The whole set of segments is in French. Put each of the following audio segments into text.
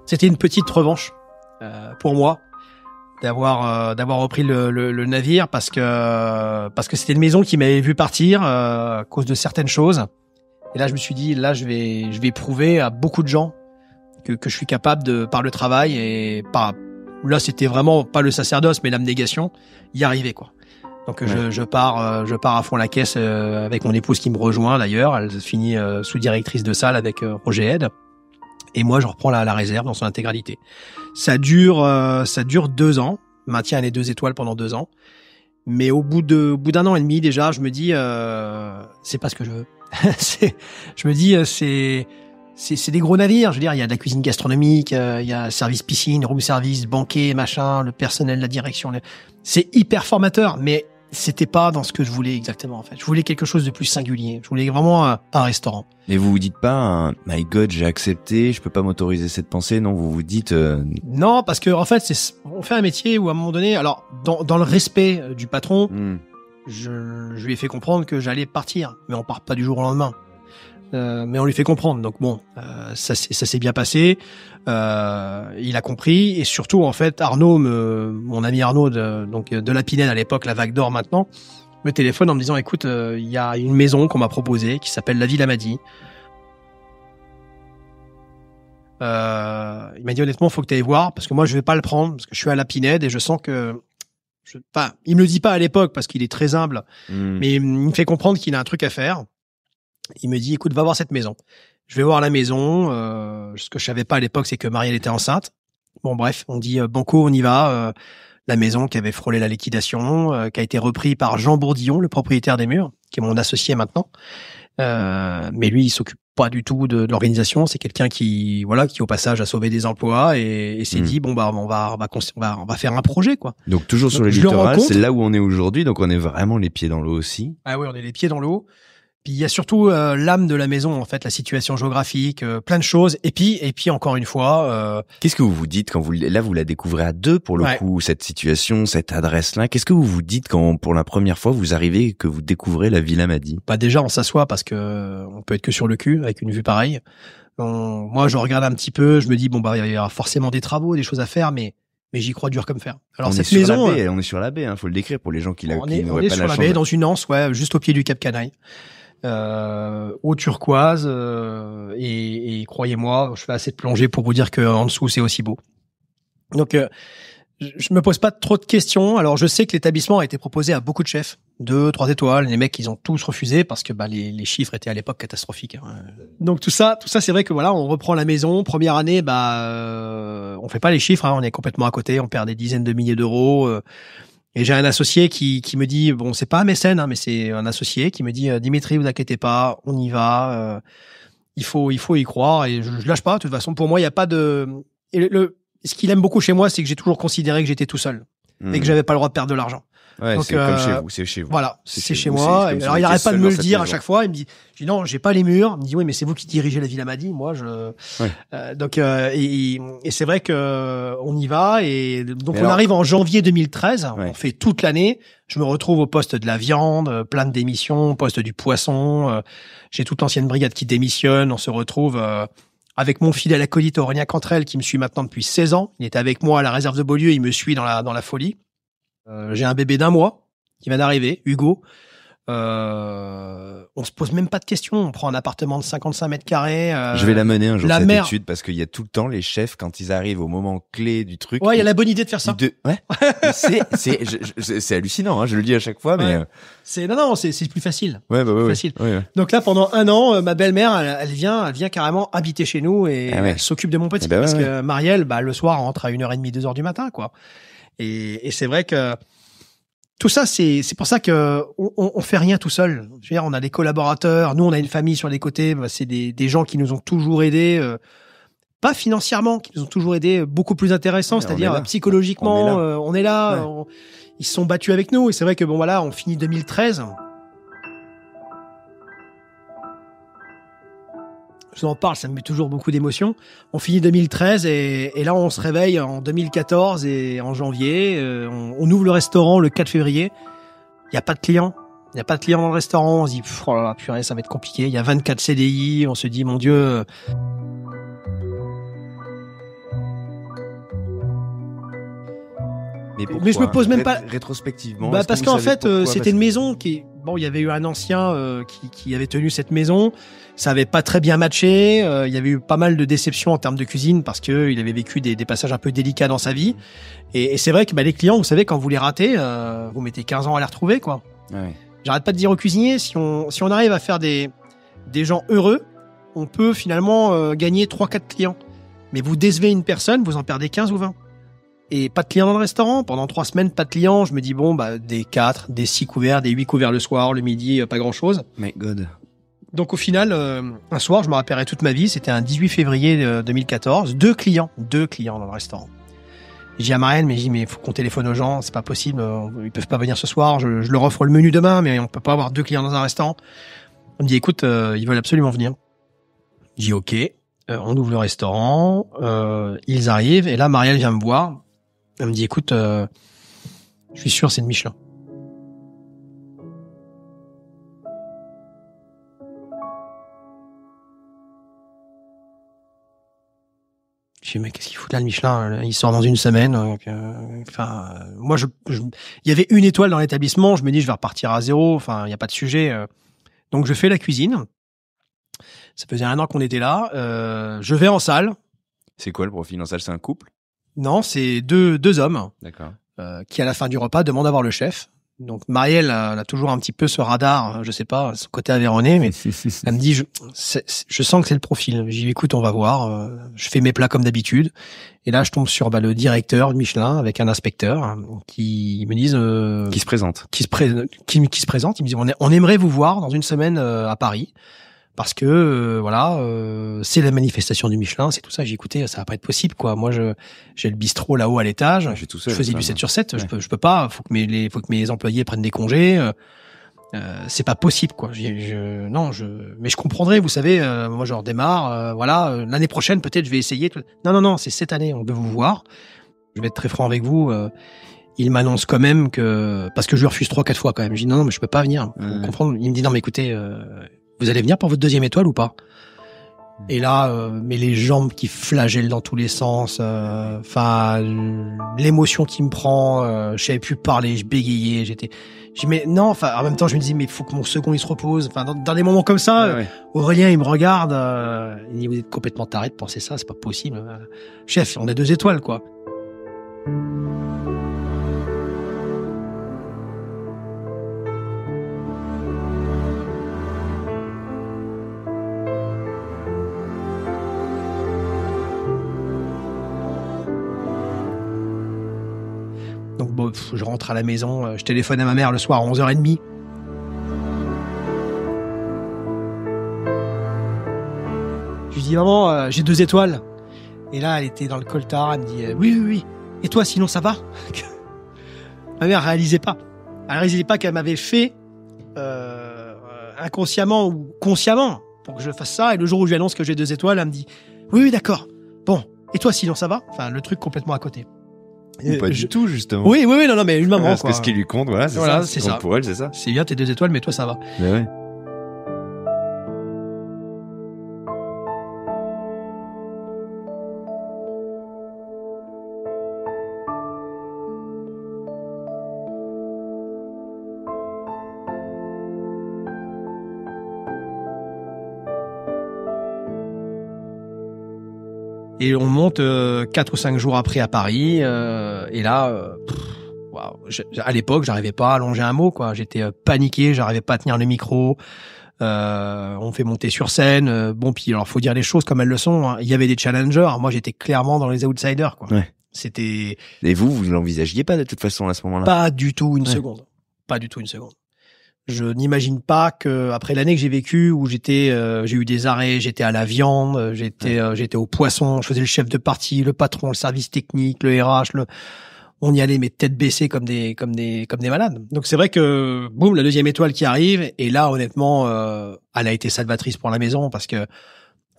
C'était une petite revanche pour moi d'avoir repris le navire parce que c'était une maison qui m'avait vu partir à cause de certaines choses. Et là, je me suis dit, là, je vais prouver à beaucoup de gens que je suis capable de, par le travail et là, c'était vraiment pas le sacerdoce, mais l'abnégation, y arriver, quoi. Donc, ouais. je pars à fond la caisse avec mon épouse qui me rejoint d'ailleurs. Elle finit sous-directrice de salle avec Roger Ed. Et moi, je reprends la réserve dans son intégralité. Ça dure 2 ans. Maintien à les 2 étoiles pendant 2 ans. Mais au bout d'un an et demi déjà, je me dis, c'est pas ce que je veux. Je me dis, c'est des gros navires. Je veux dire, il y a de la cuisine gastronomique, il y a service piscine, room service, banquet, machin, le personnel, la direction. C'est hyper formateur, mais c'était pas dans ce que je voulais exactement, en fait. Je voulais quelque chose de plus singulier. Je voulais vraiment un restaurant. Mais vous vous dites pas, my God, j'ai accepté, je peux pas m'autoriser cette pensée. Non, vous vous dites, Non, parce que, en fait, on fait un métier où, à un moment donné, alors, dans le respect du patron, je lui ai fait comprendre que j'allais partir. Mais on part pas du jour au lendemain. Mais on lui fait comprendre. Donc bon, ça s'est bien passé. Il a compris et surtout en fait mon ami Arnaud de la Pinède à l'époque, la Vague d'Or maintenant, me téléphone en me disant écoute, il y a une maison qu'on m'a proposée qui s'appelle la Villa Madi. Il m'a dit honnêtement, faut que tu ailles voir parce que moi je vais pas le prendre parce que je suis à la Pinède et je sens que il me le dit pas à l'époque parce qu'il est très humble, mais il me fait comprendre qu'il a un truc à faire. Il me dit, écoute, va voir cette maison. Je vais voir la maison. Ce que je savais pas à l'époque, c'est que Marielle était enceinte. Bon, bref, on dit, banco, on y va. La maison qui avait frôlé la liquidation, qui a été reprise par Jean Bourdillon, le propriétaire des murs, qui est mon associé maintenant. Mais lui, il s'occupe pas du tout de l'organisation. C'est quelqu'un qui au passage a sauvé des emplois et s'est dit, bon, bah, on va faire un projet, quoi. Donc, toujours sur le littoral, c'est là où on est aujourd'hui. Donc, on est vraiment les pieds dans l'eau aussi. Ah oui, on est les pieds dans l'eau. Puis il y a surtout l'âme de la maison, en fait, la situation géographique, plein de choses. Et puis encore une fois, qu'est-ce que vous vous dites quand vous la découvrez à 2 pour le coup, cette situation, cette adresse-là. Qu'est-ce que vous vous dites quand pour la première fois vous arrivez et que vous découvrez la Villa Madi? Bah déjà on s'assoit parce que on peut être que sur le cul avec une vue pareille. Moi je regarde un petit peu, je me dis bon bah il y aura forcément des travaux, des choses à faire, mais j'y crois dur comme fer. Alors cette maison, on est sur la baie, faut le décrire pour les gens qui n'auraient pas la chance. On est sur la baie, dans une anse, juste au pied du Cap Canaille. Eau turquoise et croyez-moi, je fais assez de plongée pour vous dire que en dessous c'est aussi beau. Donc je me pose pas trop de questions. Alors je sais que l'établissement a été proposé à beaucoup de chefs, 2, 3 étoiles. Les mecs ils ont tous refusé parce que les chiffres étaient à l'époque catastrophiques. Donc tout ça c'est vrai que voilà, on reprend la maison. Première année, on fait pas les chiffres, on est complètement à côté, on perd des dizaines de milliers d'euros. Et j'ai un associé qui me dit, bon, c'est pas un mécène, mais c'est un associé qui me dit, Dimitri, vous inquiétez pas, on y va, il faut y croire et je lâche pas. De toute façon, pour moi, il y a pas de. Et ce qu'il aime beaucoup chez moi, c'est que j'ai toujours considéré que j'étais tout seul et que j'avais pas le droit de perdre de l'argent. Ouais, donc, c'est comme chez vous, c'est chez vous. Voilà, c'est chez moi. Alors il arrête pas de me le dire à chaque fois. Il me dit, je dis non, j'ai pas les murs. Il me dit oui, mais c'est vous qui dirigez la Villa Madi. Moi, donc et c'est vrai que on y va et donc on arrive en janvier 2013. On fait toute l'année. Je me retrouve au poste de la viande, plein de démissions, poste du poisson. J'ai toute l'ancienne brigade qui démissionne. On se retrouve avec mon fidèle acolyte Aurélien Cantrel qui me suit maintenant depuis 16 ans. Il était avec moi à la réserve de Beaulieu. Il me suit dans la folie. J'ai un bébé d'1 mois qui vient d'arriver, Hugo. On se pose même pas de questions. On prend un appartement de 55 mètres carrés. Je vais la mener un jour cette étude parce qu'il y a tout le temps les chefs quand ils arrivent au moment clé du truc. Ouais, il y a la bonne idée de faire ça. C'est hallucinant. Je le dis à chaque fois, mais c'est plus facile. Ouais, plus facile. Ouais. Donc là, pendant 1 an, ma belle-mère, elle vient carrément habiter chez nous et elle s'occupe de mon petit parce que Marielle, le soir, rentre à 1h30, 2h du matin, quoi. Et c'est vrai que tout ça, c'est pour ça que on fait rien tout seul. Je veux dire, on a des collaborateurs, nous on a une famille sur les côtés, c'est des gens qui nous ont toujours aidés, pas financièrement, qui nous ont toujours aidés beaucoup plus intéressants, c'est-à-dire psychologiquement, on est là, ils se sont battus avec nous et c'est vrai que bon voilà, on finit 2013. Je vous en parle, ça me met toujours beaucoup d'émotions. On finit 2013 et là on se réveille en 2014 et en janvier, on ouvre le restaurant le 4 février. Il y a pas de clients. Il y a pas de clients dans le restaurant. On se dit oh là là, purée, ça va être compliqué. Il y a 24 CDI. On se dit mon Dieu. Et pourquoi? Mais je me pose même pas rétrospectivement. Parce qu'en fait, c'était une maison qui bon, il y avait eu un ancien qui avait tenu cette maison, ça avait pas très bien matché, il y avait eu pas mal de déceptions en termes de cuisine parce que il avait vécu des passages un peu délicats dans sa vie. Et c'est vrai que les clients, vous savez, quand vous les ratez, vous mettez 15 ans à les retrouver, quoi. Ouais. J'arrête pas de dire aux cuisiniers, si on arrive à faire des gens heureux, on peut finalement gagner 3-4 clients. Mais vous décevez une personne, vous en perdez 15 ou 20. Et pas de clients dans le restaurant. Pendant 3 semaines, pas de clients. Je me dis, bon, des 4, des 6 couverts, des 8 couverts le soir, le midi, pas grand chose. My God. Donc au final, un soir, je me rappellerai toute ma vie, c'était un 18 février 2014, 2 clients dans le restaurant. J'ai dit à Marielle, mais il faut qu'on téléphone aux gens, c'est pas possible, ils peuvent pas venir ce soir, je leur offre le menu demain, mais on peut pas avoir 2 clients dans un restaurant. On me dit, écoute, ils veulent absolument venir. J'ai dit, ok, on ouvre le restaurant, ils arrivent, et là, Marielle vient me voir, elle me dit, écoute, je suis sûr, c'est de Michelin. Je dis, mais qu'est-ce qu'il fout là, le Michelin? Il sort dans une semaine. Moi, il y avait une étoile dans l'établissement. Je me dis, je vais repartir à zéro. Enfin, il n'y a pas de sujet. Donc, je fais la cuisine. Ça faisait 1 an qu'on était là. Je vais en salle. C'est quoi le profil en salle? C'est un couple? Non, c'est deux hommes. D'accord. Qui, à la fin du repas, demandent à voir le chef. Donc, Marielle, elle a toujours un petit peu ce radar, je sais pas, son côté aveyronais, mais elle me dit, je sens que c'est le profil. J'ai dit, écoute, on va voir. Je fais mes plats comme d'habitude. Et là, je tombe sur le directeur de Michelin avec un inspecteur qui me disent... qui se présente. Qui se présente. Il me dit, on aimerait vous voir dans une semaine à Paris. Parce que c'est la manifestation du Michelin, c'est tout ça. J'ai écouté, ça va pas être possible, quoi. Moi, j'ai le bistrot là-haut à l'étage. Ouais, tout seul, je faisais du 7/7. Ouais. Je peux pas. Faut que mes employés prennent des congés. C'est pas possible, quoi. Mais je comprendrai. Vous savez, moi, je redémarre. L'année prochaine, peut-être, je vais essayer. Non, c'est cette année. On veut vous voir. Je vais être très franc avec vous. Il m'annonce quand même que parce que je lui refuse 3-4 fois quand même. Je dis non, mais je peux pas venir. Faut comprendre. Il me dit non, mais écoutez. Vous allez venir pour votre 2e étoile ou pas? Et là, mais les jambes qui flagellent dans tous les sens, l'émotion qui me prend, je savais plus parler, je bégayais, mais non, en même temps je me dis mais il faut que mon second il se repose. Enfin, dans des moments comme ça, ouais. Aurélien il me regarde, il dit vous êtes complètement taré de penser ça, c'est pas possible. Chef, on a 2 étoiles quoi. Donc bon, je rentre à la maison, je téléphone à ma mère le soir à 11h30. Je lui dis maman, j'ai 2 étoiles. Et là, elle était dans le coltard, elle me dit oui. Et toi, sinon ça va? Ma mère réalisait pas. Elle réalisait pas qu'elle m'avait fait inconsciemment ou consciemment pour que je fasse ça. Et le jour où je lui annonce que j'ai 2 étoiles, elle me dit oui, d'accord. Bon. Et toi, sinon ça va? Enfin, le truc complètement à côté. Ou pas du tout, justement. Oui, non, mais une maman, parce quoi. Que ce qui lui compte, c'est ça. C'est ça. Pour elle, c'est ça. C'est bien, t'es 2 étoiles, mais toi, ça va. Mais ouais. Et on monte 4 ou 5 jours après à Paris. Et là, à l'époque, j'arrivais pas à allonger un mot, quoi. J'étais paniqué, j'arrivais pas à tenir le micro. On fait monter sur scène. Puis alors, faut dire les choses comme elles le sont. Hein. Il y avait des challengers. Moi, j'étais clairement dans les outsiders, quoi. Ouais. C'était. Et vous l'envisagiez pas de toute façon à ce moment-là? Pas du tout une seconde. Pas du tout une seconde. Je n'imagine pas que après l'année que j'ai vécue où j'ai eu des arrêts, j'étais à la viande, j'étais au poisson, je faisais le chef de partie, le patron, le service technique, le RH, on y allait mais tête baissée comme des malades. Donc c'est vrai que boum, la 2e étoile qui arrive et là honnêtement elle a été salvatrice pour la maison parce que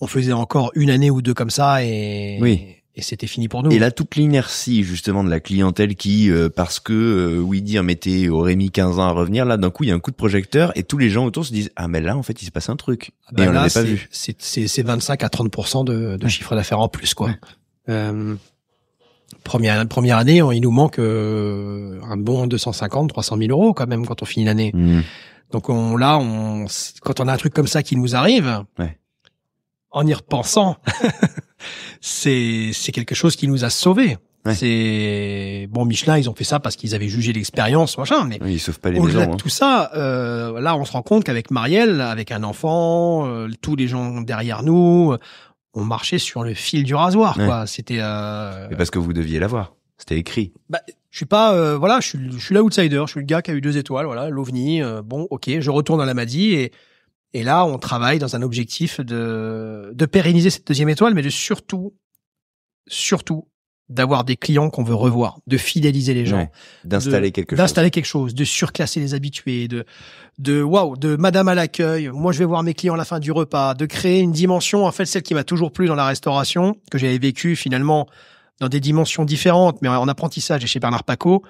on faisait encore 1 année ou 2 comme ça et et c'était fini pour nous. Et là, toute l'inertie, justement, de la clientèle qui, parce que Ouidir aurait mis 15 ans à revenir, là, d'un coup, il y a un coup de projecteur et tous les gens autour se disent « Ah, mais là, en fait, il se passe un truc. » Et on l'avait pas vu. C'est 25 à 30% de chiffre d'affaires en plus, quoi. Ouais. Première année, il nous manque un bon 250, 300 000 euros quand même quand on finit l'année. Donc quand on a un truc comme ça qui nous arrive, en y repensant, c'est quelque chose qui nous a sauvés. C'est bon, Michelin, ils ont fait ça parce qu'ils avaient jugé l'expérience, machin. Mais ils sauvent pas les au-delà maisons. de tout ça, là, on se rend compte qu'avec Marielle, avec un enfant, tous les gens derrière nous, on marchait sur le fil du rasoir, quoi. C'était. Mais parce que vous deviez l'avoir. C'était écrit. Bah, je suis pas, voilà, je suis l'outsider, je suis le gars qui a eu 2 étoiles, voilà, l'OVNI. Bon, ok, je retourne à l'Amadi et là, on travaille dans un objectif de pérenniser cette 2e étoile, mais de surtout d'avoir des clients qu'on veut revoir, de fidéliser les gens, d'installer quelque chose, de surclasser les habitués, de madame à l'accueil. Moi, je vais voir mes clients à la fin du repas, de créer une dimension, en fait, celle qui m'a toujours plu dans la restauration, que j'avais vécu finalement dans des dimensions différentes, mais en apprentissage et chez Bernard Paco,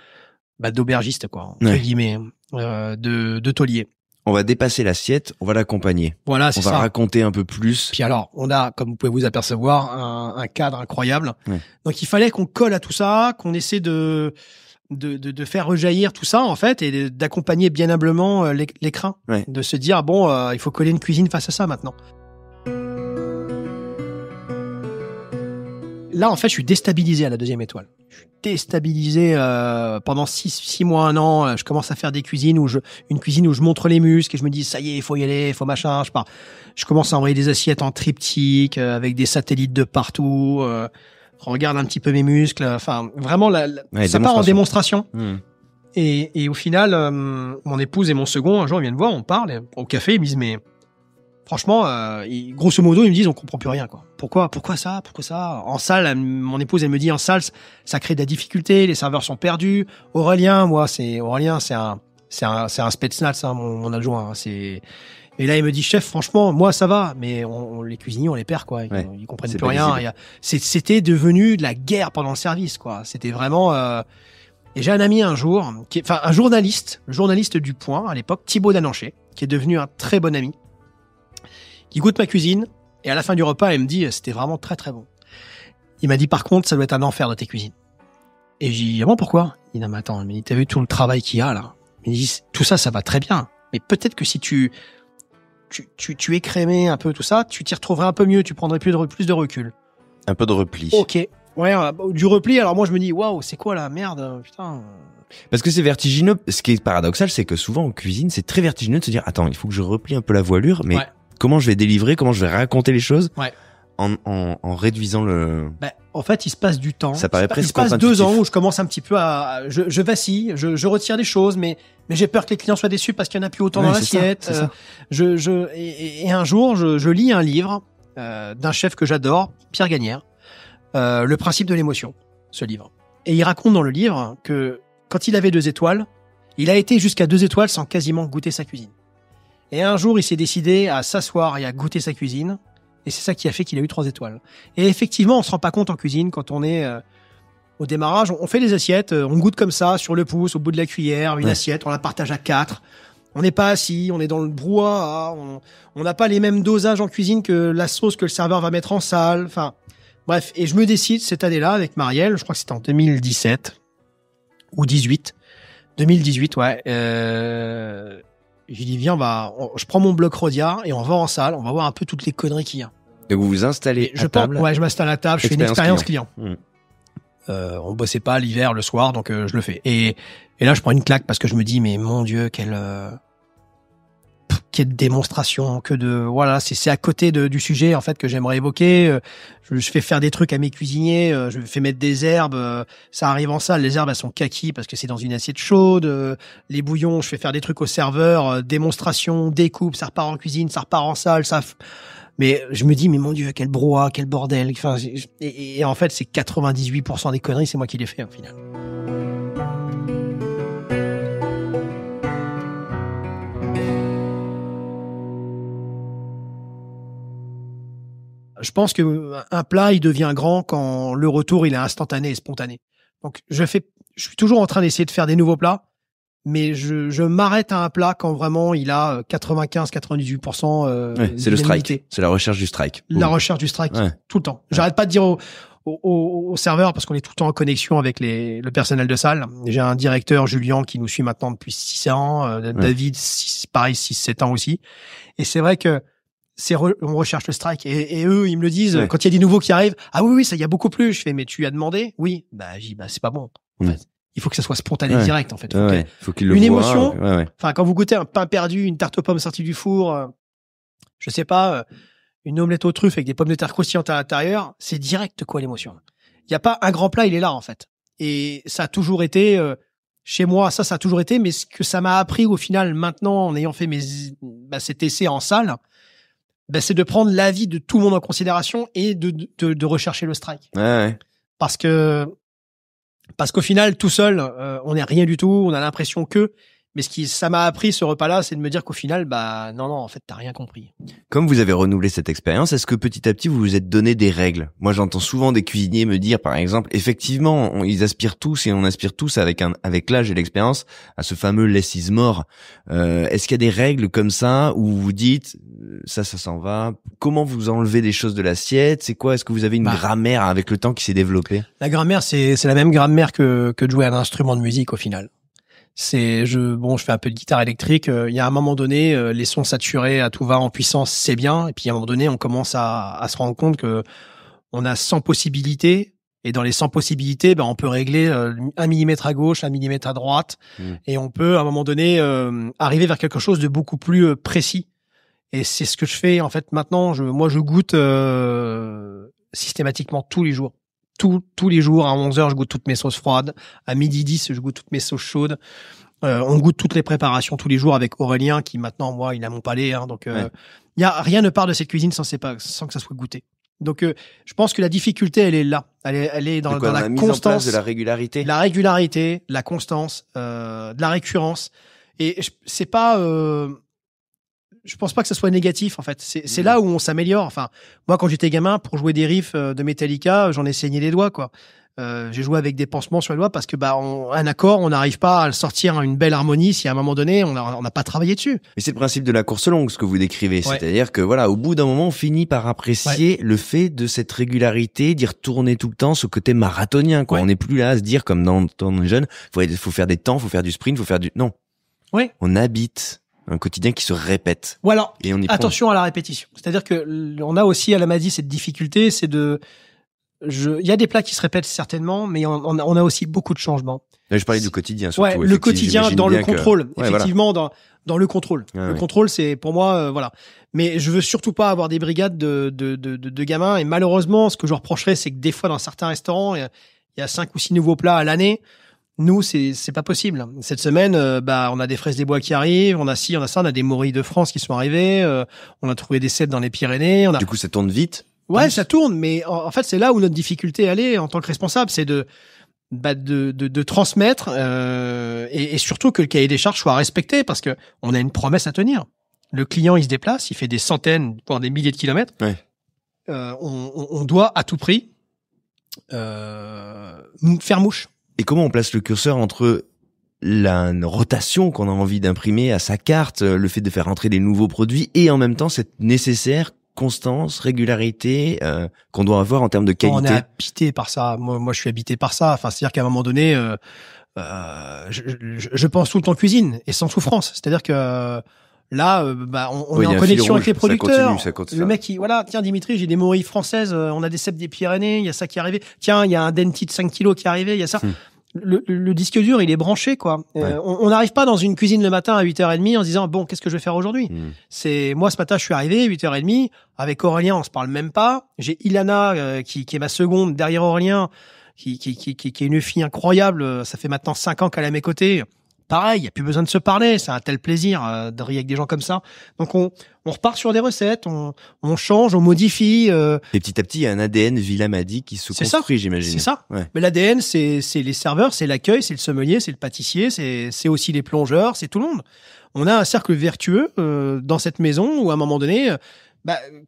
d'aubergiste, quoi, entre guillemets, de taulier. On va dépasser l'assiette, on va l'accompagner. Voilà, c'est ça. On va raconter un peu plus. Puis alors, on a, comme vous pouvez vous apercevoir, un cadre incroyable. Donc, il fallait qu'on colle à tout ça, qu'on essaie de faire rejaillir tout ça, en fait, et d'accompagner bien humblement l'écran. De se dire, bon, il faut coller une cuisine face à ça maintenant. Là, en fait, je suis déstabilisé à la 2e étoile. Je suis déstabilisé pendant 6 mois, 1 an. Je commence à faire des cuisines une cuisine où je montre les muscles et je me dis, ça y est, il faut y aller, il faut machin. Je commence à envoyer des assiettes en triptyque avec des satellites de partout. Regarde un petit peu mes muscles. Enfin, vraiment, ça part en démonstration. Et au final, mon épouse et mon second, un jour, ils viennent voir, on parle au café, ils me disent, mais franchement, grosso modo, ils me disent, on comprend plus rien, quoi. Pourquoi ça? En salle, mon épouse, elle me dit, en salle, ça crée de la difficulté, les serveurs sont perdus. Aurélien, c'est un Spetsnaz, hein, mon adjoint. Et là, il me dit, chef, franchement, moi, ça va, mais les cuisiniers, on les perd, quoi. Ils comprennent plus rien. C'était devenu de la guerre pendant le service, quoi. C'était vraiment. Et j'ai un ami un jour, un journaliste, le journaliste du Point à l'époque, Thibaut Dananché, qui est devenu un très bon ami, qui goûte ma cuisine. Et à la fin du repas, il me dit, c'était vraiment très très bon. Il m'a dit, par contre, ça doit être un enfer dans tes cuisines. Et j'ai dit, ah bon, pourquoi? Il dit, non, mais attends, il m'a dit, t'as vu tout le travail qu'il y a là? Il me dit, tout ça, ça va très bien. Mais peut-être que si tu écrémais un peu tout ça, tu t'y retrouverais un peu mieux, tu prendrais plus de recul. Un peu de repli. Ok. Ouais, du repli. Alors moi, je me dis, waouh, c'est quoi la merde, putain. Parce que c'est vertigineux. Ce qui est paradoxal, c'est que souvent en cuisine, c'est très vertigineux de se dire, attends, il faut que je replie un peu la voilure, mais comment je vais délivrer, comment je vais raconter les choses en réduisant le... En fait, il se passe du temps. Ça paraît presque il se passe 2 ans où je commence un petit peu je vacille, je retire des choses, mais j'ai peur que les clients soient déçus parce qu'il n'y en a plus autant dans l'assiette. Et un jour, je lis un livre d'un chef que j'adore, Pierre Gagnère, Le principe de l'émotion, ce livre. Et il raconte dans le livre que quand il avait 2 étoiles, il a été jusqu'à 2 étoiles sans quasiment goûter sa cuisine. Et un jour, il s'est décidé à s'asseoir et à goûter sa cuisine. Et c'est ça qui a fait qu'il a eu 3 étoiles. Et effectivement, on se rend pas compte en cuisine quand on est au démarrage. On fait les assiettes, on goûte comme ça, sur le pouce, au bout de la cuillère, une assiette, on la partage à 4. On n'est pas assis, on est dans le brouhaha. On n'a pas les mêmes dosages en cuisine que la sauce que le serveur va mettre en salle. Enfin, bref. Et je me décide cette année-là avec Marielle, je crois que c'était en 2017 ou 2018. 2018, ouais. J'ai dit, viens, je prends mon bloc Rodia et on va en salle, on va voir un peu toutes les conneries qu'il y a. Et vous vous installez à table? Ouais, je m'installe à table, je fais une expérience client. On bossait pas l'hiver, le soir, donc je le fais. Et là, je prends une claque parce que je me dis, mais mon Dieu, quelle démonstration, c'est à côté du sujet en fait que j'aimerais évoquer. Je fais faire des trucs à mes cuisiniers, je fais mettre des herbes, ça arrive en salle, les herbes elles sont kaki parce que c'est dans une assiette chaude, les bouillons, je fais faire des trucs au serveur, démonstration, découpe, ça repart en cuisine, ça repart en salle, mais je me dis, mais mon Dieu, quel brouhaha, quel bordel. Enfin, et en fait, c'est 98% des conneries, c'est moi qui les fais au final. Je pense que un plat, il devient grand quand le retour, il est instantané et spontané. Donc, je suis toujours en train d'essayer de faire des nouveaux plats, mais je m'arrête à un plat quand vraiment il a 95-98%. C'est le strike. C'est la recherche du strike. La recherche du strike, tout le temps. J'arrête pas de dire au serveur parce qu'on est tout le temps en connexion avec le personnel de salle. J'ai un directeur, Julien, qui nous suit maintenant depuis 6 ans. David, pareil, 6-7 ans aussi. Et c'est vrai que on recherche le strike. Et eux, ils me le disent, quand il y a des nouveaux qui arrivent. Ah oui, ça y a beaucoup plus. Je fais, mais tu lui as demandé? Oui. C'est pas bon. En fait. Il faut que ça soit spontané direct, en fait. Faut qu'il le une voit, émotion. Enfin, quand vous goûtez un pain perdu, une tarte aux pommes sortie du four, je sais pas, une omelette aux truffes avec des pommes de terre croustillantes à l'intérieur, c'est direct, quoi, l'émotion. Il y a pas un grand plat, il est là, en fait. Et ça a toujours été, chez moi, ça a toujours été, mais ce que ça m'a appris au final, maintenant, en ayant fait cet essai en salle, c'est de prendre l'avis de tout le monde en considération et de rechercher le strike. Parce qu'au final, tout seul, on n'est rien du tout, on a l'impression que, mais ça m'a appris ce repas-là, c'est de me dire qu'au final, non, en fait, t'as rien compris. Comme vous avez renouvelé cette expérience, est-ce que petit à petit, vous vous êtes donné des règles? Moi, j'entends souvent des cuisiniers me dire, par exemple, effectivement, ils aspirent tous et on aspire tous avec l'âge et l'expérience à ce fameux less is more. Est-ce qu'il y a des règles comme ça où vous dites, ça s'en va? Comment vous enlevez des choses de l'assiette? C'est quoi? Est-ce que vous avez une grammaire avec le temps qui s'est développée? La grammaire, c'est la même grammaire que de jouer un instrument de musique au final. Je fais un peu de guitare électrique. Il y a un moment donné, les sons saturés à tout va en puissance, c'est bien. Et puis à un moment donné, on commence à se rendre compte que on a 100 possibilités. Et dans les 100 possibilités, on peut régler 1 millimètre à gauche, 1 millimètre à droite. Et on peut à un moment donné arriver vers quelque chose de beaucoup plus précis. Et c'est ce que je fais en fait maintenant. Moi, je goûte systématiquement tous les jours. Tous les jours, à 11h, je goûte toutes mes sauces froides. À 12h10, je goûte toutes mes sauces chaudes. On goûte toutes les préparations tous les jours avec Aurélien, qui maintenant, moi, il a mon palais. Donc, rien ne part de cette cuisine sans que ça soit goûté. Donc, je pense que la difficulté, elle est là. Elle est dans la mise constance. En place de la régularité. La régularité, la constance, de la récurrence. Et c'est pas... je pense pas que ça soit négatif en fait. C'est là où on s'améliore. Enfin, moi quand j'étais gamin, pour jouer des riffs de Metallica, j'en ai saigné les doigts quoi. J'ai joué avec des pansements sur les doigts parce que un accord, on n'arrive pas à le sortir une belle harmonie si à un moment donné on n'a pas travaillé dessus. Mais c'est le principe de la course longue ce que vous décrivez, c'est-à-dire que voilà, au bout d'un moment, on finit par apprécier le fait de cette régularité, d'y retourner tout le temps, ce côté marathonien quoi. On n'est plus là à se dire comme dans les jeunes, faut faire des temps, faut faire du sprint, faut faire du on habite un quotidien qui se répète. Ou alors, attention à la répétition. C'est-à-dire que on a aussi à la Maddy cette difficulté, c'est il y a des plats qui se répètent certainement, mais on a aussi beaucoup de changements. Là, je parlais du quotidien surtout. Le quotidien dans le contrôle. Effectivement, dans le contrôle. Le contrôle, c'est pour moi, voilà. Mais je veux surtout pas avoir des brigades de gamins. Et malheureusement, ce que je reprocherais, c'est que des fois, dans certains restaurants, il y a 5 ou 6 nouveaux plats à l'année. Nous, c'est pas possible. Cette semaine, on a des fraises des bois qui arrivent, on a ça, on a des morilles de France qui sont arrivées, on a trouvé des cèpes dans les Pyrénées. Du coup, ça tourne vite. Ouais, ça tourne, mais en fait, c'est là où notre difficulté elle est en tant que responsable, c'est de transmettre et surtout que le cahier des charges soit respecté parce que on a une promesse à tenir. Le client, il se déplace, il fait des centaines, voire des milliers de kilomètres. On doit à tout prix faire mouche. Et comment on place le curseur entre la rotation qu'on a envie d'imprimer à sa carte, le fait de faire entrer des nouveaux produits et en même temps cette nécessaire constance, régularité qu'on doit avoir en termes de qualité? On est habité par ça. Moi, je suis habité par ça. Enfin, c'est-à-dire qu'à un moment donné, je pense tout le temps cuisine et sans souffrance. C'est-à-dire que là, on est en connexion avec les producteurs. Ça continue. Le mec, tiens Dimitri, j'ai des morilles françaises, on a des cèpes des Pyrénées, il y a ça qui est arrivé. Tiens, il y a un denti de 5 kilos qui est arrivé, il y a ça. Le disque dur, il est branché, quoi. On n'arrive pas dans une cuisine le matin à 8h30 en se disant, bon, qu'est-ce que je vais faire aujourd'hui? Moi, ce matin, je suis arrivé, 8h30, avec Aurélien, on se parle même pas. J'ai Ilana, qui est ma seconde derrière Aurélien, qui est une fille incroyable. Ça fait maintenant 5 ans qu'elle est à mes côtés. Pareil, il n'y a plus besoin de se parler, c'est un tel plaisir de rire avec des gens comme ça. Donc on repart sur des recettes, on change, on modifie. Et petit à petit, il y a un ADN Villa Maddy qui se construit, j'imagine. C'est ça. Mais l'ADN, c'est les serveurs, c'est l'accueil, c'est le sommelier, c'est le pâtissier, c'est aussi les plongeurs, c'est tout le monde. On a un cercle vertueux dans cette maison où à un moment donné,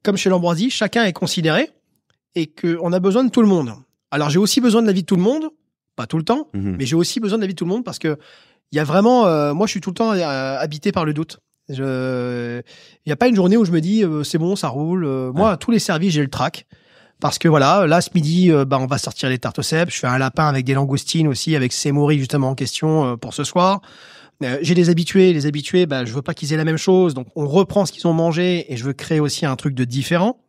comme chez L'Ambroisie, chacun est considéré et qu'on a besoin de tout le monde. Alors j'ai aussi besoin de l'avis de tout le monde, pas tout le temps, mais j'ai aussi besoin de l'avis de tout le monde parce que il y a vraiment, moi je suis tout le temps habité par le doute. Il y a pas une journée où je me dis c'est bon, ça roule. Moi, à tous les services, j'ai le trac. Parce que voilà, là ce midi, on va sortir les tartes au cèpe. Je fais un lapin avec des langoustines aussi, avec Sémori justement en question pour ce soir. J'ai des habitués. Les habitués, je veux pas qu'ils aient la même chose. Donc on reprend ce qu'ils ont mangé et je veux créer aussi un truc de différent.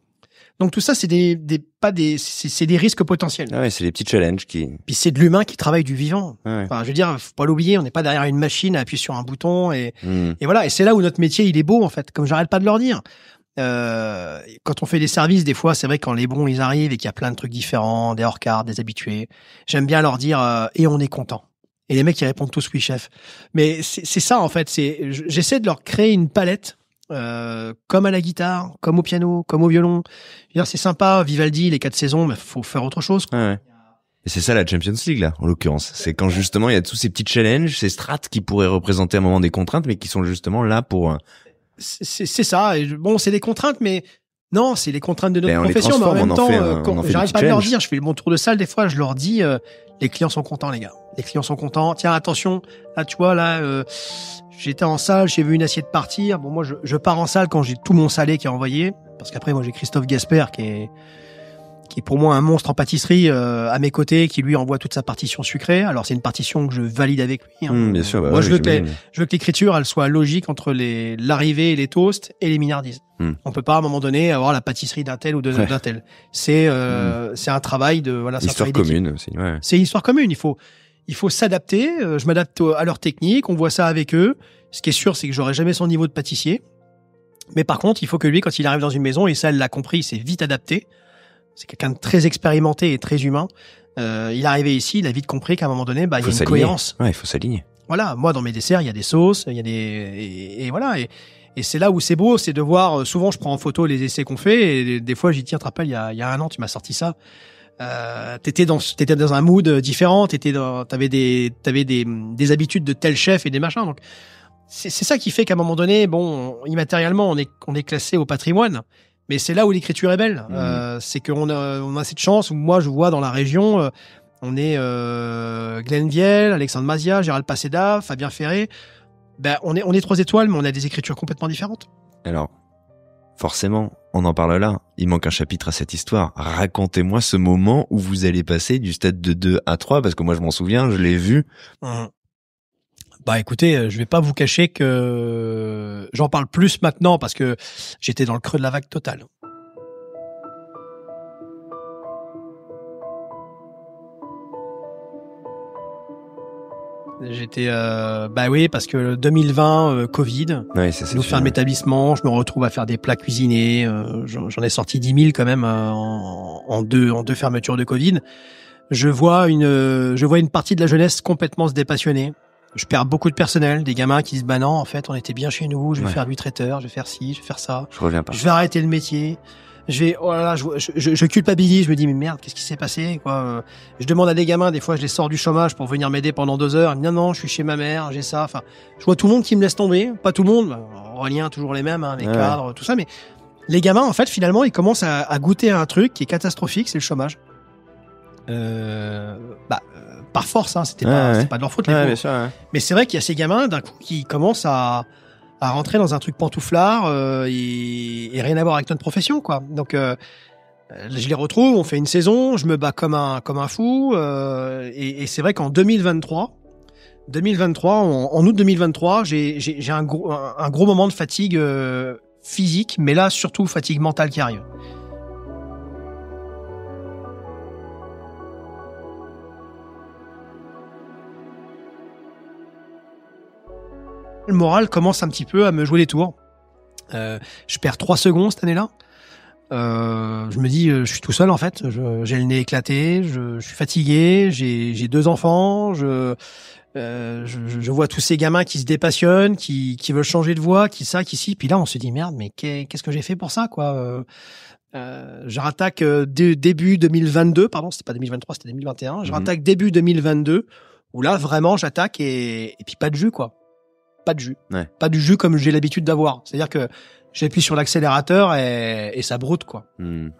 Donc tout ça, c'est des risques potentiels. Ah ouais, c'est des petits challenges qui. Puis c'est de l'humain qui travaille du vivant. Ouais. Enfin, je veux dire, faut pas l'oublier. On n'est pas derrière une machine à appuyer sur un bouton et voilà. Et c'est là où notre métier il est beau en fait. Comme j'arrête pas de leur dire. Quand on fait des services, des fois, c'est vrai quand les bons ils arrivent et qu'il y a plein de trucs différents, des hors-cartes, des habitués. J'aime bien leur dire et on est content. Et les mecs ils répondent tous oui chef. Mais c'est ça en fait. J'essaie de leur créer une palette. Comme à la guitare, comme au piano, comme au violon. C'est sympa, Vivaldi, les 4 saisons, mais faut faire autre chose. Ouais. Et c'est ça la Champions League là, en l'occurrence. C'est quand justement il y a tous ces petits challenges, ces strates qui pourraient représenter à un moment des contraintes, mais qui sont justement là pour. C'est ça. Et bon, c'est des contraintes, mais non, c'est les contraintes de notre on profession. Mais en même temps, j'arrive pas à leur dire. Je fais mon tour de salle des fois, je leur dis, les clients sont contents, les gars. Les clients sont contents. Tiens, attention, là, tu vois, là. J'étais en salle, j'ai vu une assiette partir. Bon, moi, je pars en salle quand j'ai tout mon salé qui est envoyé. Parce qu'après, moi, j'ai Christophe Gasper qui est pour moi un monstre en pâtisserie à mes côtés, qui lui envoie toute sa partition sucrée. Alors, c'est une partition que je valide avec lui. Bien sûr. Moi, je veux que l'écriture, elle soit logique entre l'arrivée et les toasts et les mignardises. On peut pas, à un moment donné, avoir la pâtisserie d'un tel ou d'un tel. C'est un travail de... Voilà, histoire commune aussi. Ouais. C'est une histoire commune. Il faut s'adapter. Je m'adapte à leur technique. On voit ça avec eux. Ce qui est sûr, c'est que j'aurai jamais son niveau de pâtissier. Mais par contre, il faut que lui, quand il arrive dans une maison, et ça, elle l'a compris, il s'est vite adapté. C'est quelqu'un de très expérimenté et très humain. Il est arrivé ici, il a vite compris qu'à un moment donné, il y a une cohérence. Ouais, il faut s'aligner. Voilà. Moi, dans mes desserts, il y a des sauces, il y a et voilà. Et c'est là où c'est beau, c'est de voir, souvent, je prends en photo les essais qu'on fait, et des fois, j'y tiens, tu te rappelles, il y a un an, tu m'as sorti ça. T'étais dans un mood différent, t'avais des habitudes de tel chef et des machins. Donc c'est ça qui fait qu'à un moment donné, bon, immatériellement, on est classé au patrimoine. Mais c'est là où l'écriture est belle. C'est qu'on a cette chance où moi je vois dans la région, on est Glenn Viel, Alexandre Mazia, Gérald Paseda, Fabien Ferré. On est 3 étoiles, mais on a des écritures complètement différentes. Alors. Forcément, on en parle là. Il manque un chapitre à cette histoire. Racontez-moi ce moment où vous allez passer du stade de 2 à 3, parce que moi je m'en souviens, je l'ai vu. Écoutez, je vais pas vous cacher que j'en parle plus maintenant parce que j'étais dans le creux de la vague totale. J'étais oui, parce que 2020 Covid, ouais, c'est nous ferme l'établissement, je me retrouve à faire des plats cuisinés, j'en ai sorti 10 000 quand même en deux fermetures de Covid. Je vois une partie de la jeunesse complètement se dépassionner. Je perds beaucoup de personnel, des gamins qui disent non, en fait, on était bien chez nous, je vais faire du traiteur, je vais faire ci, je vais faire ça. Je reviens pas. Je vais arrêter le métier. Je culpabilise, je me dis mais merde, qu'est-ce qui s'est passé quoi. Je demande à des gamins, des fois je les sors du chômage pour venir m'aider pendant 2 heures. Ils me disent non, je suis chez ma mère, j'ai ça. Enfin, je vois tout le monde qui me laisse tomber, pas tout le monde, Aurélien toujours les mêmes, les cadres, tout ça. Mais les gamins, en fait, finalement, ils commencent à goûter à un truc qui est catastrophique, c'est le chômage. Par force, c'est pas de leur faute les pauvres. Bien sûr, ouais. Mais c'est vrai qu'il y a ces gamins d'un coup qui commencent à rentrer dans un truc pantouflard et rien à voir avec notre profession quoi. Donc je les retrouve, on fait une saison, je me bats comme un fou et c'est vrai qu'en 2023 en août 2023, j'ai un gros moment de fatigue physique, mais là surtout fatigue mentale qui arrive. Le moral commence un petit peu à me jouer des tours. Je perds 3 secondes cette année-là. Je me dis, je suis tout seul en fait. J'ai le nez éclaté, je suis fatigué, j'ai 2 enfants. Je vois tous ces gamins qui se dépassionnent, qui veulent changer de voie, qui ci. Puis là, on se dit merde, mais qu'est-ce que j'ai fait pour ça quoi. Je rattaque début 2022, pardon, c'était pas 2023, c'était 2021. Je rattaque début 2022 où là vraiment j'attaque et puis pas de jus quoi. Pas de jus. Ouais. Pas du jus comme j'ai l'habitude d'avoir. C'est-à-dire que j'appuie sur l'accélérateur et ça broute, quoi.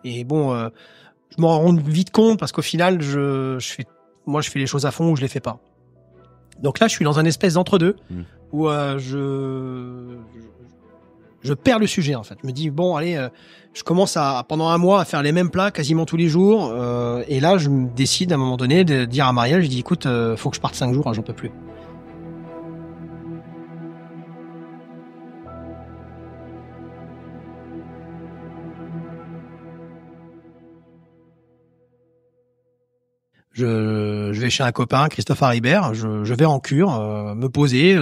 Et bon, je m'en rends vite compte parce qu'au final, je fais les choses à fond ou je les fais pas. Donc là, je suis dans un espèce d'entre-deux où je perds le sujet en fait. Je me dis bon allez, je commence pendant un mois à faire les mêmes plats quasiment tous les jours. Et là, je me décide à un moment donné de dire à Marielle, je dis écoute, faut que je parte 5 jours, hein, j'en peux plus. Je vais chez un copain, Christophe Haribert, je vais en cure, me poser,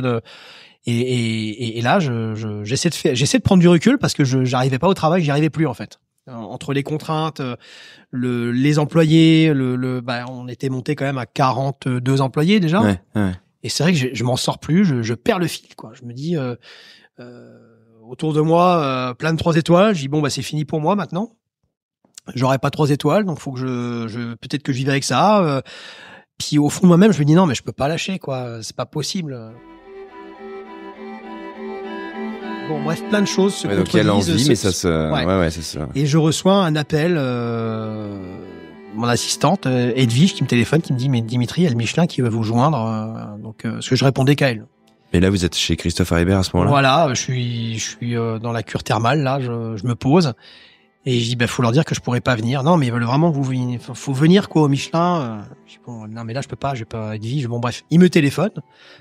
et là j'essaie de prendre du recul parce que j'arrivais pas au travail, j'y arrivais plus en fait. Entre les contraintes, les employés, on était monté quand même à 42 employés déjà. Ouais. Et c'est vrai que je m'en sors plus, je perds le fil quoi. Je me dis autour de moi plein de 3 étoiles, je dis bon bah c'est fini pour moi maintenant. J'aurais pas 3 étoiles, donc faut que peut-être que je vive avec ça. Puis au fond de moi-même, je me dis non, mais je peux pas lâcher, quoi. C'est pas possible. Bon, bref, plein de choses se donc il y a l'envie, mais ça se, ouais, c'est ça. Et je reçois un appel, mon assistante, Edwige, qui me téléphone, qui me dit, mais Dimitri, il y a le Michelin qui veut vous joindre. Donc, parce que je répondais qu'à elle. Et là, vous êtes chez Christophe Haribert à ce moment-là? Voilà, je suis dans la cure thermale, là, je me pose. Et je dis, faut leur dire que je pourrais pas venir. Non, mais ils veulent vraiment que vous veniez. Faut venir, quoi, au Michelin. Je dis, bon, non, mais là, je peux pas être vie. Bon, bref. Ils me téléphonent.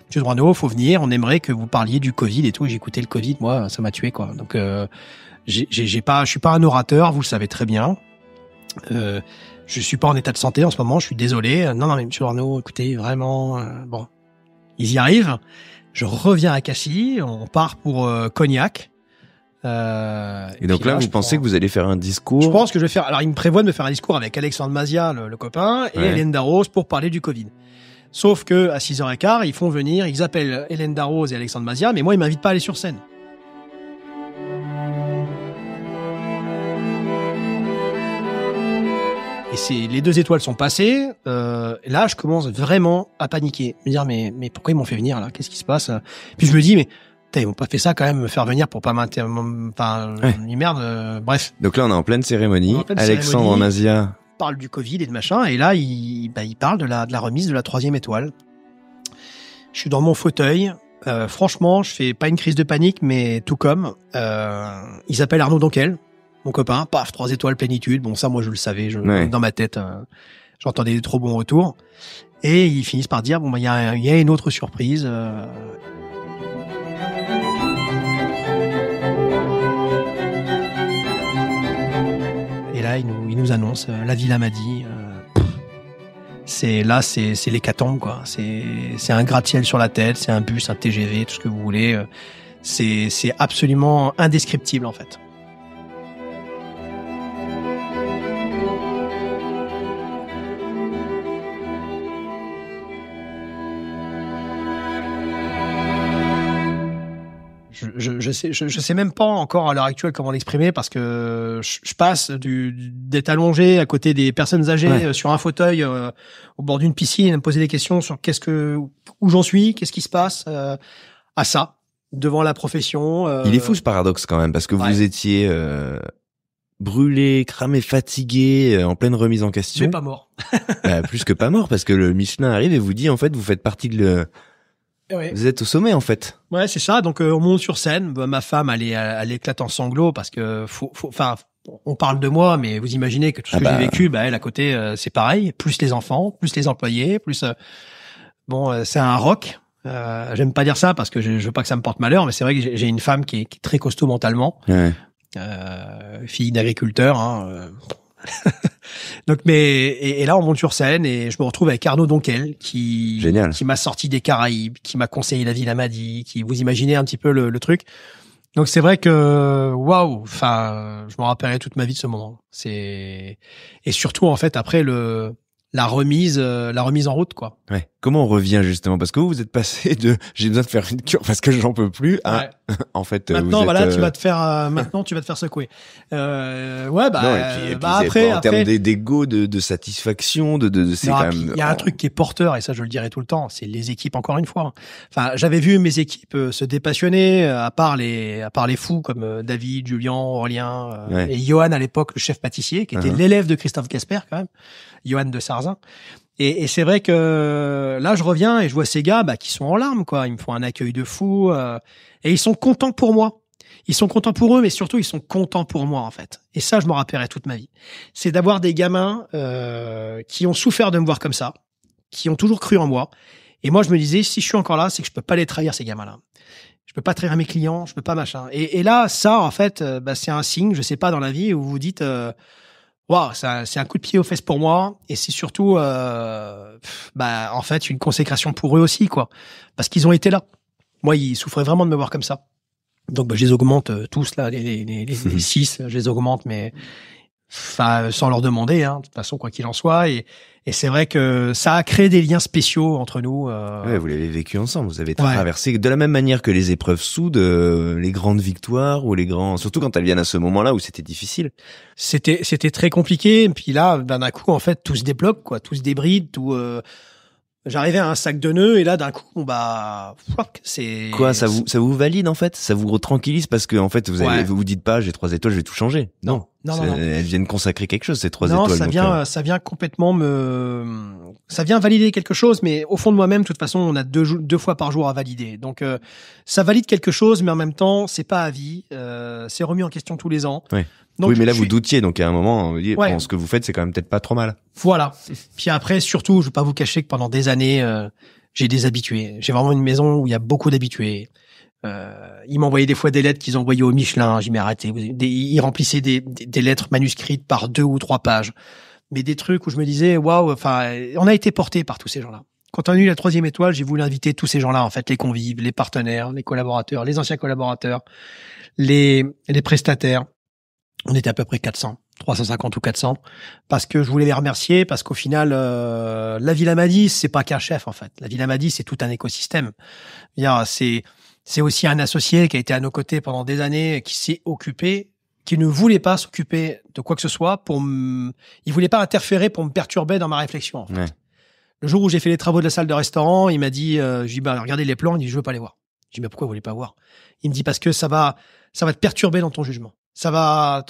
Monsieur Droineau, faut venir. On aimerait que vous parliez du Covid et tout. J'ai écouté le Covid. Moi, ça m'a tué, quoi. Donc, je suis pas un orateur. Vous le savez très bien. Je suis pas en état de santé en ce moment. Je suis désolé. Non, mais monsieur Droineau, écoutez, vraiment, bon. Ils y arrivent. Je reviens à Cassis. On part pour Cognac. Et donc là, vous pensez que vous allez faire un discours? Je pense que je vais faire. Alors, il me prévoit de me faire un discours avec Alexandre Mazia, le copain, et Hélène Darroze pour parler du Covid. Sauf que à 6h15, ils appellent Hélène Darroze et Alexandre Mazia, mais moi, ils m'invitent pas à aller sur scène. Et les 2 étoiles sont passées. Là, je commence vraiment à paniquer, me dire mais pourquoi ils m'ont fait venir là? Qu'est-ce qui se passe? Puis je me dis mais ils m'ont pas fait ça quand même, me faire venir pour pas merde. Bref. Donc là, on est en pleine cérémonie. Alexandre Mazia parle du Covid et de machin, et là, il parle de la remise de la 3e étoile. Je suis dans mon fauteuil. Franchement, je fais pas une crise de panique, mais tout comme. Ils appellent Arnaud Donquel, mon copain. Paf, 3 étoiles plénitude. Bon, ça, moi, je le savais. Dans ma tête, j'entendais des trop bons retours. Et ils finissent par dire, bon, il y a une autre surprise. Et là, il nous annonce la Villa Madi. C'est l'hécatombe, quoi. C'est un gratte-ciel sur la tête, c'est un bus, un TGV, tout ce que vous voulez. C'est absolument indescriptible, en fait. Je sais même pas encore à l'heure actuelle comment l'exprimer, parce que je passe d'être allongé à côté des personnes âgées sur un fauteuil au bord d'une piscine, à me poser des questions sur où j'en suis, qu'est-ce qui se passe, à ça, devant la profession. Il est fou ce paradoxe quand même, parce que vous étiez brûlé, cramé, fatigué, en pleine remise en question. Mais pas mort. Plus que pas mort, parce que le Michelin arrive et vous dit en fait vous faites partie vous êtes au sommet en fait. Ouais, c'est ça. Donc on monte sur scène. Ma femme, elle éclate en sanglots parce que on parle de moi, mais vous imaginez que tout ce que j'ai vécu, elle à côté, c'est pareil. Plus les enfants, plus les employés, plus c'est un rock. J'aime pas dire ça parce que je veux pas que ça me porte malheur, mais c'est vrai que j'ai une femme qui est très costaud mentalement. Ouais. Fille d'agriculteur. Donc, et là, on monte sur scène et je me retrouve avec Arnaud Donquel qui m'a sorti des Caraïbes, qui m'a conseillé la Villa Madi, qui, vous imaginez un petit peu le truc. Donc, c'est vrai que, waouh, je me rappellerai toute ma vie de ce moment. Et surtout, en fait, après la remise en route, quoi. Ouais. Comment on revient justement, parce que vous êtes passé de j'ai besoin de faire une cure parce que j'en peux plus à en fait maintenant vous êtes, tu vas te faire secouer. Après en termes d'ego, de satisfaction, c'est quand même. Il y a un truc qui est porteur, et ça je le dirai tout le temps, c'est les équipes, encore une fois. Enfin, j'avais vu mes équipes se dépassionner, à part les fous comme David, Julien, Aurélien et Johan à l'époque, le chef pâtissier, qui était l'élève de Christophe Gasper quand même, Johan de Sarzin. Et c'est vrai que là, je reviens et je vois ces gars qui sont en larmes, quoi. Ils me font un accueil de fou et ils sont contents pour moi. Ils sont contents pour eux, mais surtout ils sont contents pour moi en fait. Et ça, je m'en rappellerai toute ma vie. C'est d'avoir des gamins qui ont souffert de me voir comme ça, qui ont toujours cru en moi. Et moi, je me disais, si je suis encore là, c'est que je peux pas les trahir ces gamins-là. Je peux pas trahir mes clients, je peux pas machin. Et là, ça en fait, c'est un signe, je sais pas, dans la vie où vous vous dites, waouh, c'est un coup de pied aux fesses pour moi. Et c'est surtout, en fait, une consécration pour eux aussi, quoi, parce qu'ils ont été là. Moi, ils souffraient vraiment de me voir comme ça. Donc, je les augmente tous là, les 6, je les augmente, mais sans leur demander, hein, de toute façon, quoi qu'il en soit. Et c'est vrai que ça a créé des liens spéciaux entre nous. Ouais, vous l'avez vécu ensemble, vous avez traversé de la même manière que les épreuves soudent, les grandes victoires ou les grands, surtout quand elles viennent à ce moment-là où c'était difficile. C'était très compliqué. Et puis là, d'un coup, en fait, tout se débloque, quoi, tout se débride, tout. J'arrivais à un sac de nœuds et là d'un coup c'est quoi, ça vous valide en fait, ça vous tranquillise parce que en fait vous dites pas j'ai 3 étoiles, je vais tout changer. Non. Elles viennent consacrer quelque chose, ces 3 étoiles. Non, ça vient complètement ça vient valider quelque chose, mais au fond de moi-même, de toute façon, on a 2 fois par jour à valider. Donc ça valide quelque chose, mais en même temps, c'est pas à vie. C'est remis en question tous les ans. Ouais. Donc, oui, mais là, vous doutiez, donc à un moment, vous dites, bon, ce que vous faites, c'est quand même peut-être pas trop mal. Voilà. Puis après, surtout, je vais pas vous cacher que pendant des années, j'ai des habitués. J'ai vraiment une maison où il y a beaucoup d'habitués. Ils m'envoyaient des fois des lettres qu'ils envoyaient au Michelin. J'y m'ai arrêté. Ils remplissaient des lettres manuscrites par 2 ou 3 pages. Mais des trucs où je me disais, waouh, enfin, on a été portés par tous ces gens-là. Quand on a eu la 3e étoile, j'ai voulu inviter tous ces gens-là, en fait, les convives, les partenaires, les collaborateurs, les anciens collaborateurs, les prestataires. On était à peu près 400, 350 ou 400, parce que je voulais les remercier, parce qu'au final, la Villa Madi, c'est pas qu'un chef en fait. La Villa Madi, c'est tout un écosystème. C'est aussi un associé qui a été à nos côtés pendant des années, qui s'est occupé, qui ne voulait pas s'occuper de quoi que ce soit il voulait pas interférer pour me perturber dans ma réflexion. En fait. Ouais. Le jour où j'ai fait les travaux de la salle de restaurant, il m'a dit, j'ai dit, regardez les plans, il dit, je veux pas les voir. J'ai dit, mais pourquoi vous voulez pas voir? Il me dit, parce que ça va te perturber dans ton jugement. Voilà,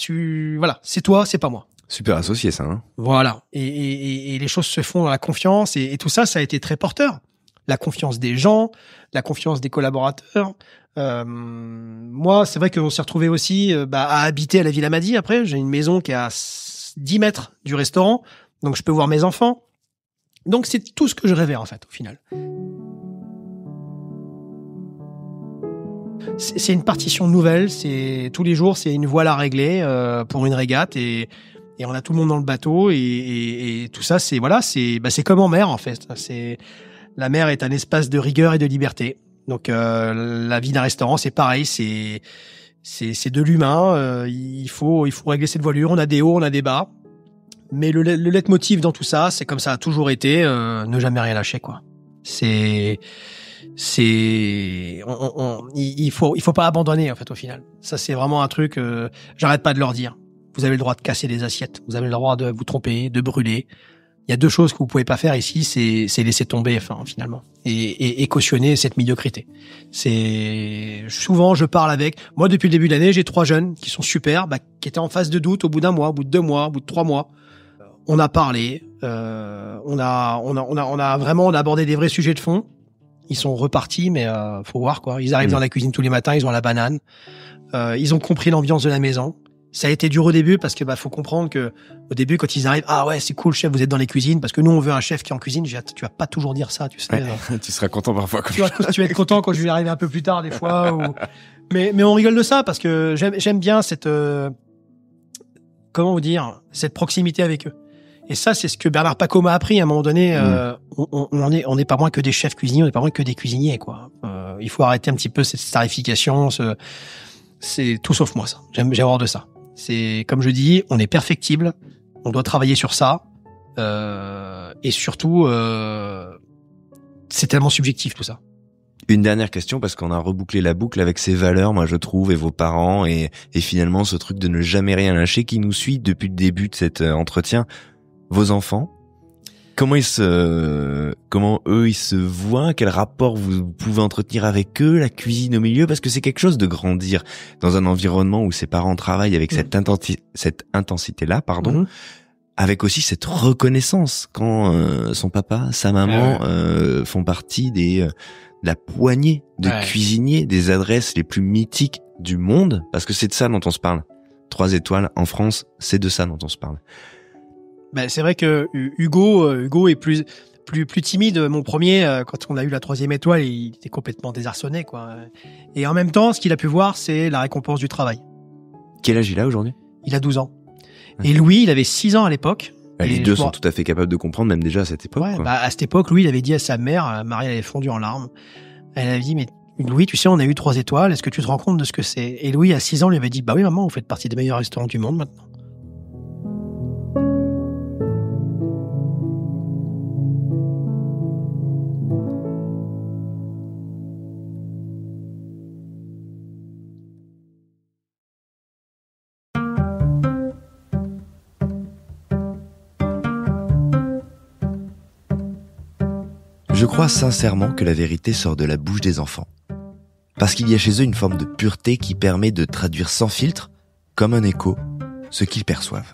c'est toi, c'est pas moi. Super associé, ça, hein. Voilà. Et les choses se font dans la confiance et tout ça, ça a été très porteur. La confiance des gens, la confiance des collaborateurs. Moi, c'est vrai qu'on s'est retrouvé aussi, à habiter à la Villa Madi après. J'ai une maison qui est à 10 mètres du restaurant. Donc, je peux voir mes enfants. Donc, c'est tout ce que je rêvais, en fait, au final. C'est une partition nouvelle, c'est tous les jours, c'est une voile à régler pour une régate et on a tout le monde dans le bateau et tout ça, c'est comme en mer en fait. La mer est un espace de rigueur et de liberté. Donc la vie d'un restaurant, c'est pareil, c'est de l'humain. Il faut régler cette voilure. On a des hauts, on a des bas, mais le leitmotiv dans tout ça, c'est comme ça a toujours été, ne jamais rien lâcher quoi. Il faut pas abandonner en fait au final. Ça c'est vraiment un truc j'arrête pas de leur dire. Vous avez le droit de casser des assiettes, vous avez le droit de vous tromper, de brûler. Il y a 2 choses que vous pouvez pas faire ici, c'est laisser tomber finalement et cautionner cette médiocrité. Souvent je parle avec moi depuis le début de l'année, j'ai 3 jeunes qui sont super, qui étaient en phase de doute au bout d'1 mois, au bout de 2 mois, au bout de 3 mois. On a parlé, on a abordé des vrais sujets de fond. Ils sont repartis, mais faut voir quoi. Ils arrivent dans la cuisine tous les matins, ils ont la banane. Ils ont compris l'ambiance de la maison. Ça a été dur au début parce que faut comprendre que au début quand ils arrivent, ah ouais c'est cool chef, vous êtes dans les cuisines parce que nous on veut un chef qui est en cuisine. Tu vas pas toujours dire ça, tu sais. Ouais, tu seras content parfois. Tu vas être content quand je vais arriver un peu plus tard des fois. Mais on rigole de ça parce que j'aime bien cette comment vous dire, cette proximité avec eux. Et ça, c'est ce que Bernard Paco m'a appris à un moment donné. On n'est pas moins que des chefs cuisiniers, on n'est pas moins que des cuisiniers, quoi. Il faut arrêter un petit peu cette starification. C'est tout sauf moi, ça. J'ai horreur de ça. C'est comme je dis, on est perfectible. On doit travailler sur ça. Et surtout, c'est tellement subjectif tout ça. Une dernière question parce qu'on a rebouclé la boucle avec ces valeurs, moi je trouve, et vos parents et finalement ce truc de ne jamais rien lâcher qui nous suit depuis le début de cet entretien. Vos enfants, comment eux ils se voient, quel rapport vous pouvez entretenir avec eux, la cuisine au milieu, parce que c'est quelque chose de grandir dans un environnement où ses parents travaillent avec cette intensité-là, avec aussi cette reconnaissance quand son papa, sa maman font partie de la poignée de cuisiniers, des adresses les plus mythiques du monde, parce que c'est de ça dont on se parle. 3 étoiles en France, c'est de ça dont on se parle. Ben, c'est vrai que Hugo est plus timide. Mon premier, quand on a eu la 3e étoile, il était complètement désarçonné, quoi. Et en même temps, ce qu'il a pu voir, c'est la récompense du travail. Quel âge il a aujourd'hui ? Il a 12 ans. Et Louis, il avait 6 ans à l'époque. Les deux sont tout à fait capables de comprendre, même déjà à cette époque. Ouais, à cette époque, Louis, il avait dit à sa mère, Marie, elle avait fondu en larmes. Elle avait dit, mais Louis, tu sais, on a eu 3 étoiles, est-ce que tu te rends compte de ce que c'est ? Et Louis, à 6 ans, lui avait dit, bah oui, maman, vous faites partie des meilleurs restaurants du monde maintenant. Je crois sincèrement que la vérité sort de la bouche des enfants. Parce qu'il y a chez eux une forme de pureté qui permet de traduire sans filtre, comme un écho, ce qu'ils perçoivent.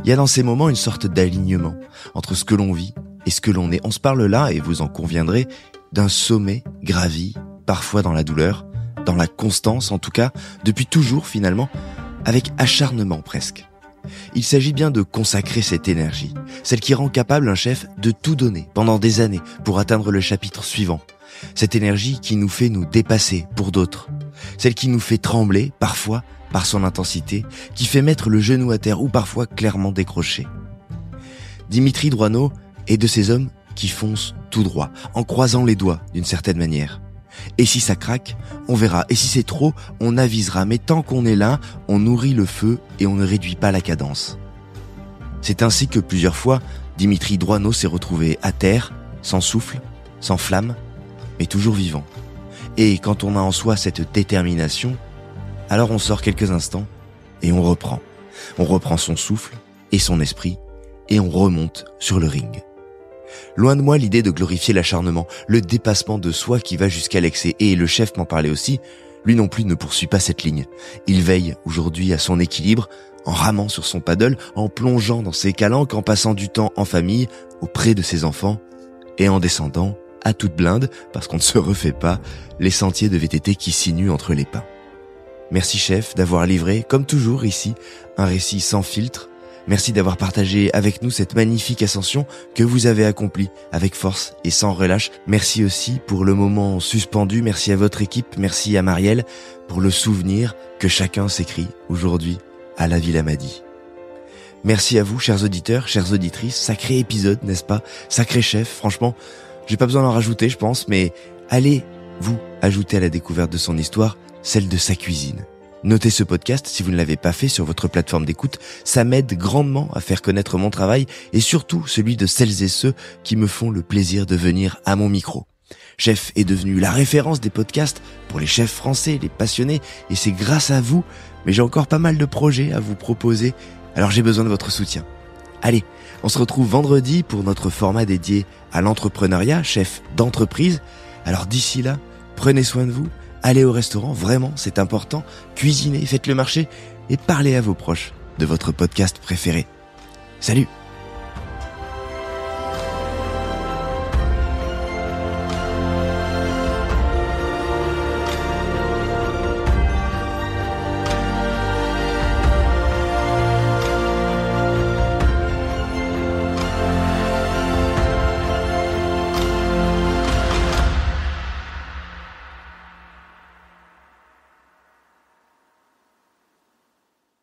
Il y a dans ces moments une sorte d'alignement entre ce que l'on vit et ce que l'on est. On se parle là, et vous en conviendrez, d'un sommet gravi, parfois dans la douleur, dans la constance en tout cas, depuis toujours finalement, avec acharnement presque. Il s'agit bien de consacrer cette énergie, celle qui rend capable un chef de tout donner pendant des années pour atteindre le chapitre suivant. Cette énergie qui nous fait nous dépasser pour d'autres, celle qui nous fait trembler parfois par son intensité, qui fait mettre le genou à terre ou parfois clairement décrocher. Dimitri Droineau est de ces hommes qui foncent tout droit, en croisant les doigts d'une certaine manière. Et si ça craque, on verra. Et si c'est trop, on avisera. Mais tant qu'on est là, on nourrit le feu et on ne réduit pas la cadence. C'est ainsi que plusieurs fois, Dimitri Droineau s'est retrouvé à terre, sans souffle, sans flamme, mais toujours vivant. Et quand on a en soi cette détermination, alors on sort quelques instants et on reprend. On reprend son souffle et son esprit et on remonte sur le ring. Loin de moi l'idée de glorifier l'acharnement, le dépassement de soi qui va jusqu'à l'excès. Et le chef m'en parlait aussi, lui non plus ne poursuit pas cette ligne. Il veille aujourd'hui à son équilibre, en ramant sur son paddle, en plongeant dans ses calanques, en passant du temps en famille, auprès de ses enfants, et en descendant, à toute blinde, parce qu'on ne se refait pas, les sentiers de VTT qui sinuent entre les pins. Merci chef d'avoir livré, comme toujours ici, un récit sans filtre. Merci d'avoir partagé avec nous cette magnifique ascension que vous avez accomplie avec force et sans relâche. Merci aussi pour le moment suspendu. Merci à votre équipe. Merci à Marielle pour le souvenir que chacun s'écrit aujourd'hui à la Villa Madi. Merci à vous, chers auditeurs, chères auditrices. Sacré épisode, n'est-ce pas ? Sacré chef, franchement, j'ai pas besoin d'en rajouter, je pense, mais allez, vous, ajouter à la découverte de son histoire celle de sa cuisine. Notez ce podcast si vous ne l'avez pas fait sur votre plateforme d'écoute. Ça m'aide grandement à faire connaître mon travail et surtout celui de celles et ceux qui me font le plaisir de venir à mon micro. Chef est devenu la référence des podcasts pour les chefs français, les passionnés, et c'est grâce à vous. Mais j'ai encore pas mal de projets à vous proposer, alors j'ai besoin de votre soutien. Allez, on se retrouve vendredi pour notre format dédié à l'entrepreneuriat, chef d'entreprise. Alors d'ici là, prenez soin de vous. Allez au restaurant, vraiment, c'est important. Cuisinez, faites le marché et parlez à vos proches de votre podcast préféré. Salut!